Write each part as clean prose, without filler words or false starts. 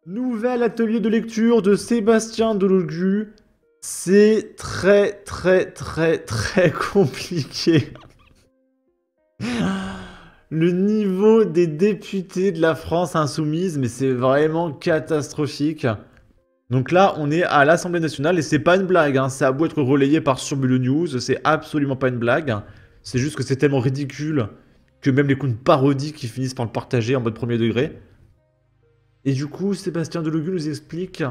Nouvel atelier de lecture de Sébastien Delogu. C'est très compliqué. Le niveau des députés de la France insoumise, mais c'est vraiment catastrophique. Donc là, on est à l'Assemblée nationale et c'est pas une blague, hein. Ça a beau être relayé par Surbuleux News, c'est absolument pas une blague. C'est juste que c'est tellement ridicule que même les comptes parodiques qui finissent par le partager en mode premier degré. Et du coup, Sébastien Delogu nous explique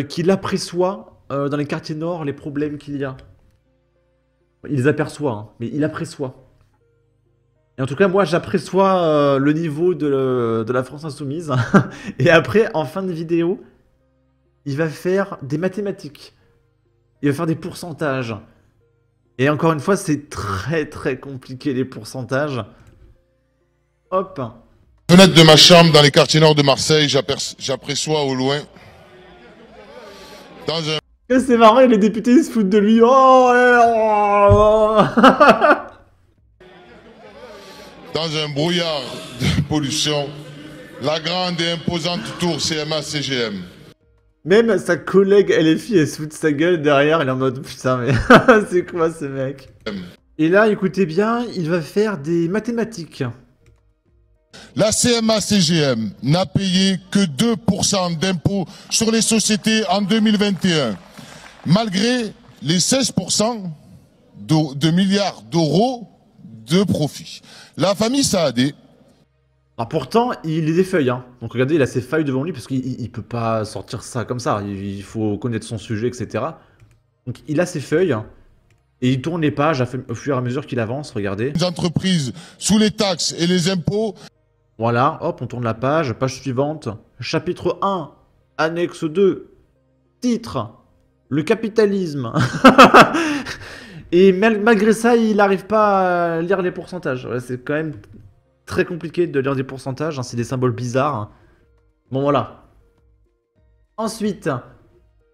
qu'il aperçoit dans les quartiers nord les problèmes qu'il y a. Il les aperçoit, hein, mais il aperçoit. Et en tout cas, moi, j'aperçois le niveau de la France insoumise. Et après, en fin de vidéo, il va faire des mathématiques. Il va faire des pourcentages. Et encore une fois, c'est très compliqué, les pourcentages. Hop. Fenêtre de ma chambre dans les quartiers nord de Marseille, j'aperçois au loin, dans un... Et c'est marrant, et les députés ils se foutent de lui. Oh, dans un brouillard de pollution, la grande et imposante tour CMA-CGM. Même sa collègue LFI, elle se fout de sa gueule derrière, elle est en mode putain, mais c'est quoi ce mec? Et là, écoutez bien, il va faire des mathématiques. La CMA-CGM n'a payé que 2% d'impôts sur les sociétés en 2021, malgré les 16% de milliards d'euros de profit. La famille Saadé... Alors pourtant, il est des feuilles, hein. Donc regardez, il a ses feuilles devant lui parce qu'il peut pas sortir ça comme ça. Il faut connaître son sujet, etc. Donc il a ses feuilles et il tourne les pages au fur et à mesure qu'il avance, regardez. Les entreprises sous les taxes et les impôts... Voilà, hop, on tourne la page suivante. Chapitre 1, annexe 2, titre, le capitalisme. Et malgré ça, il n'arrive pas à lire les pourcentages. Ouais, c'est quand même très compliqué de lire des pourcentages, hein, c'est des symboles bizarres. Bon, voilà. Ensuite,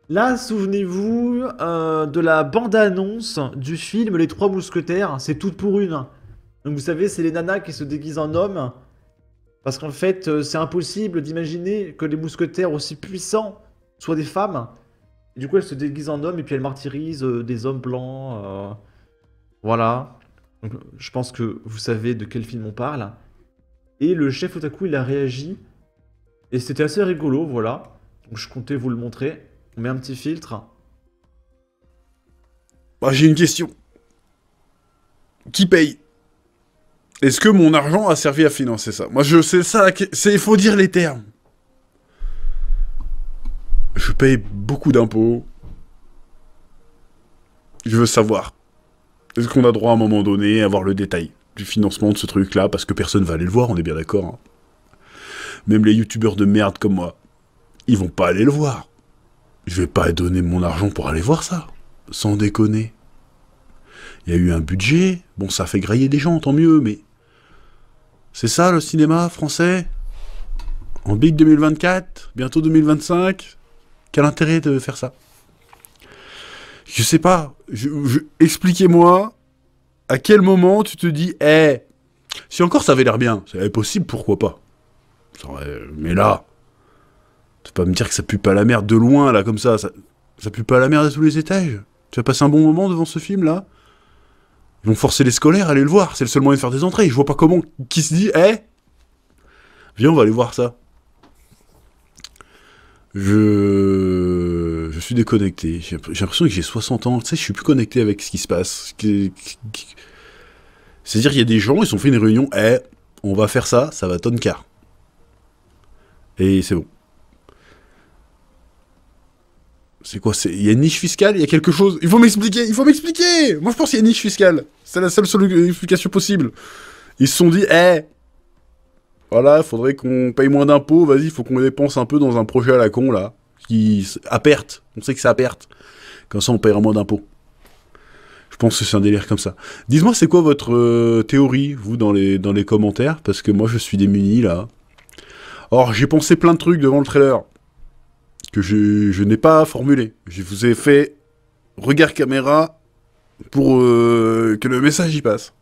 là, souvenez-vous de la bande-annonce du film Les Trois Mousquetaires. C'est toutes pour une. Donc vous savez, c'est les nanas qui se déguisent en hommes. Parce qu'en fait, c'est impossible d'imaginer que les mousquetaires aussi puissants soient des femmes. Et du coup, elles se déguisent en hommes et puis elles martyrisent des hommes blancs. Voilà. Donc, je pense que vous savez de quel film on parle. Et le chef otaku, il a réagi. Et c'était assez rigolo, voilà. Donc je comptais vous le montrer. On met un petit filtre. Bah, j'ai une question. Qui paye? Est-ce que mon argent a servi à financer ça? Moi, je sais ça, il faut dire les termes. Je paye beaucoup d'impôts. Je veux savoir. Est-ce qu'on a droit à un moment donné à avoir le détail du financement de ce truc-là? Parce que personne va aller le voir, on est bien d'accord. Hein. Même les youtubeurs de merde comme moi, ils vont pas aller le voir. Je vais pas donner mon argent pour aller voir ça. Sans déconner. Il y a eu un budget. Bon, ça fait grailler des gens, tant mieux, mais... C'est ça, le cinéma français? En big 2024, bientôt 2025. Quel intérêt de faire ça? Je sais pas. Expliquez-moi à quel moment tu te dis, si encore ça avait l'air bien, c'est possible, pourquoi pas? Mais là, tu vas pas me dire que ça pue pas la merde de loin, là, comme ça pue pas la merde à tous les étages. Tu vas passer un bon moment devant ce film, là? Ils vont forcer les scolaires à aller le voir, c'est le seul moyen de faire des entrées. Je vois pas comment, qui se dit, viens, on va aller voir ça. Je suis déconnecté. J'ai l'impression que j'ai 60 ans. Tu sais, je suis plus connecté avec ce qui se passe. C'est-à-dire, il y a des gens, ils ont fait une réunion. On va faire ça, ça va tonne quart. Et c'est bon. C'est quoi? Il y a une niche fiscale? Il y a quelque chose? Il faut m'expliquer! Moi, je pense qu'il y a une niche fiscale. C'est la seule explication possible. Ils se sont dit, voilà, il faudrait qu'on paye moins d'impôts, vas-y, il faut qu'on dépense un peu dans un projet à la con, là, à perte. On sait que c'est à perte. Comme ça, on paiera moins d'impôts. Je pense que c'est un délire comme ça. Dites-moi, c'est quoi votre théorie, vous, dans les commentaires? Parce que moi, je suis démuni, là. Or, j'ai pensé plein de trucs devant le trailer que je n'ai pas formulé. Je vous ai fait regard caméra pour que le message y passe.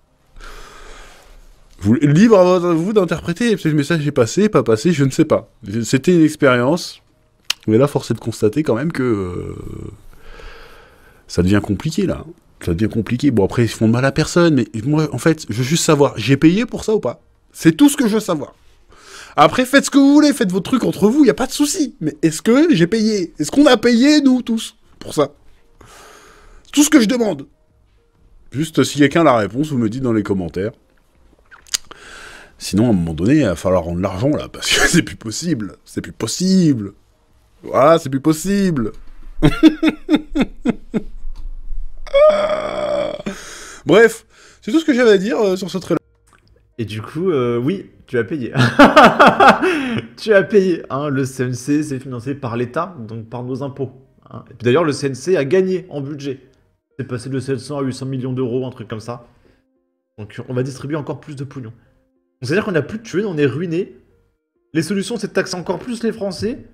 Libre à vous d'interpréter, peut-être le message est passé, pas passé, je ne sais pas. C'était une expérience, mais là, force est de constater quand même que ça devient compliqué, là. Ça devient compliqué. Bon, après, ils font de mal à personne, mais moi, en fait, je veux juste savoir, j'ai payé pour ça ou pas? C'est tout ce que je veux savoir. Après, faites ce que vous voulez, faites vos trucs entre vous, y a pas de souci. Mais est-ce que j'ai payé? Est-ce qu'on a payé, nous, tous, pour ça? C'est tout ce que je demande. Juste, si quelqu'un a la réponse, vous me dites dans les commentaires. Sinon, à un moment donné, il va falloir rendre l'argent, là, parce que c'est plus possible. C'est plus possible. Voilà, c'est plus possible. Bref, c'est tout ce que j'avais à dire sur ce trailer. Et du coup, oui, tu as payé. Tu as payé. Hein, le CNC, c'est financé par l'État, donc par nos impôts. Hein. Et puis d'ailleurs, le CNC a gagné en budget. C'est passé de 700 à 800 millions d'euros, un truc comme ça. Donc on va distribuer encore plus de pognon. C'est-à-dire qu'on n'a plus de thunes, on est ruiné. Les solutions, c'est de taxer encore plus les Français.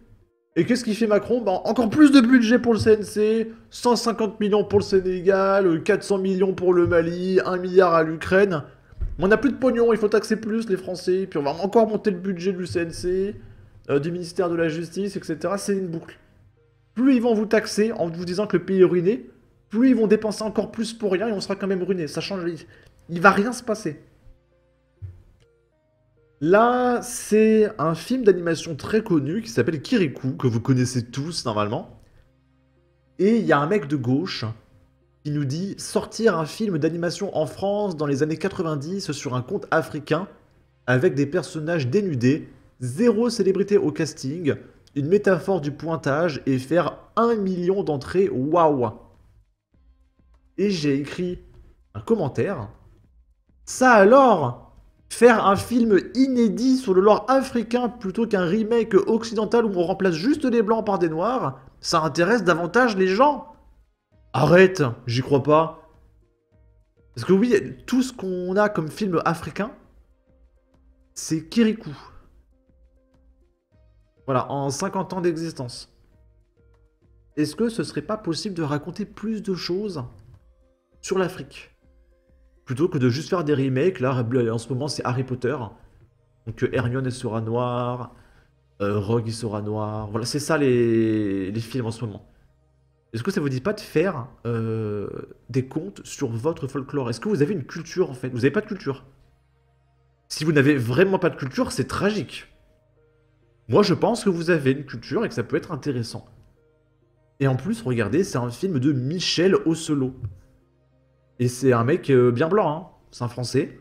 Et qu'est-ce qu'il fait Macron? Bah, encore plus de budget pour le CNC, 150 millions pour le Sénégal, 400 millions pour le Mali, 1 milliard à l'Ukraine. Mais on n'a plus de pognon, il faut taxer plus les Français, puis on va encore monter le budget du CNC, du ministère de la Justice, etc. C'est une boucle. Plus ils vont vous taxer en vous disant que le pays est ruiné, plus ils vont dépenser encore plus pour rien et on sera quand même ruiné. Ça change, il va rien se passer. Là, c'est un film d'animation très connu qui s'appelle Kirikou, que vous connaissez tous normalement. Et il y a un mec de gauche qui nous dit sortir un film d'animation en France dans les années 90 sur un conte africain avec des personnages dénudés, zéro célébrité au casting, une métaphore du pointage et faire 1 million d'entrées, waouh! Et j'ai écrit un commentaire. Ça alors? Faire un film inédit sur le lore africain plutôt qu'un remake occidental où on remplace juste les blancs par des noirs, ça intéresse davantage les gens. Arrête, j'y crois pas. Parce que oui, tout ce qu'on a comme film africain, c'est Kirikou. Voilà, en 50 ans d'existence. Est-ce que ce serait pas possible de raconter plus de choses sur l'Afrique ? Plutôt que de juste faire des remakes, là, en ce moment, c'est Harry Potter. Donc Hermione sera noire, Rogue sera noir. Voilà, c'est ça les films en ce moment. Est-ce que ça vous dit pas de faire des contes sur votre folklore? Est-ce que vous avez une culture, en fait? Vous n'avez pas de culture. Si vous n'avez vraiment pas de culture, c'est tragique. Moi, je pense que vous avez une culture et que ça peut être intéressant. Et en plus, regardez, c'est un film de Michel Osselot. Et c'est un mec bien blanc, hein. C'est un Français.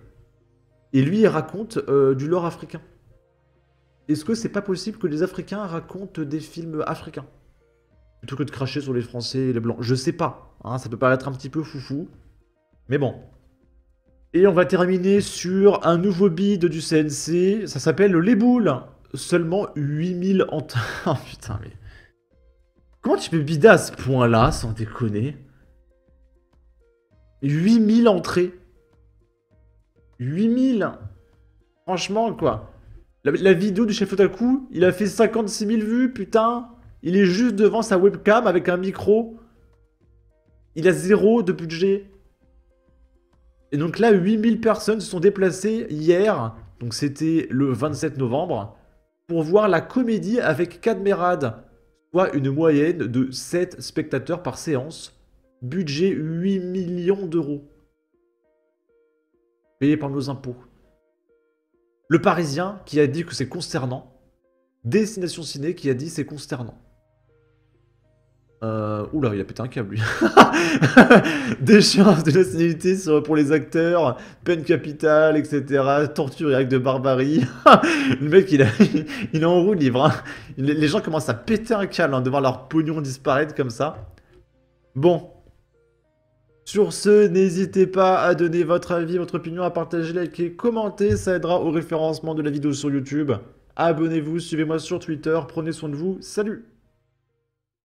Et lui, il raconte du lore africain. Est-ce que c'est pas possible que les Africains racontent des films africains? Plutôt que de cracher sur les Français et les Blancs. Je sais pas, hein, ça peut paraître un petit peu foufou. Mais bon. Et on va terminer sur un nouveau bid du CNC. Ça s'appelle Les Boules. Seulement 8000 entrées. Oh putain, mais... Comment tu peux bider à ce point-là, sans déconner? 8000 entrées. 8000. Franchement, quoi. La vidéo du chef Otaku, il a fait 56 000 vues, putain. Il est juste devant sa webcam avec un micro. Il a 0 de budget. Et donc là, 8000 personnes se sont déplacées hier, donc c'était le 27 novembre, pour voir la comédie avec Cadmerade, soit une moyenne de 7 spectateurs par séance. Budget 8 millions d'euros. Payé par nos impôts. Le Parisien qui a dit que c'est consternant. Destination Ciné qui a dit c'est consternant. Oula, il a pété un câble lui. Déchéance de nationalité pour les acteurs, peine capitale, etc. Torture et actes de barbarie. Le mec, il est en roue libre. Hein. Les gens commencent à péter un câble hein, de voir leur pognon disparaître comme ça. Bon. Sur ce, n'hésitez pas à donner votre avis, votre opinion, à partager, liker, commenter. Ça aidera au référencement de la vidéo sur YouTube. Abonnez-vous, suivez-moi sur Twitter. Prenez soin de vous. Salut!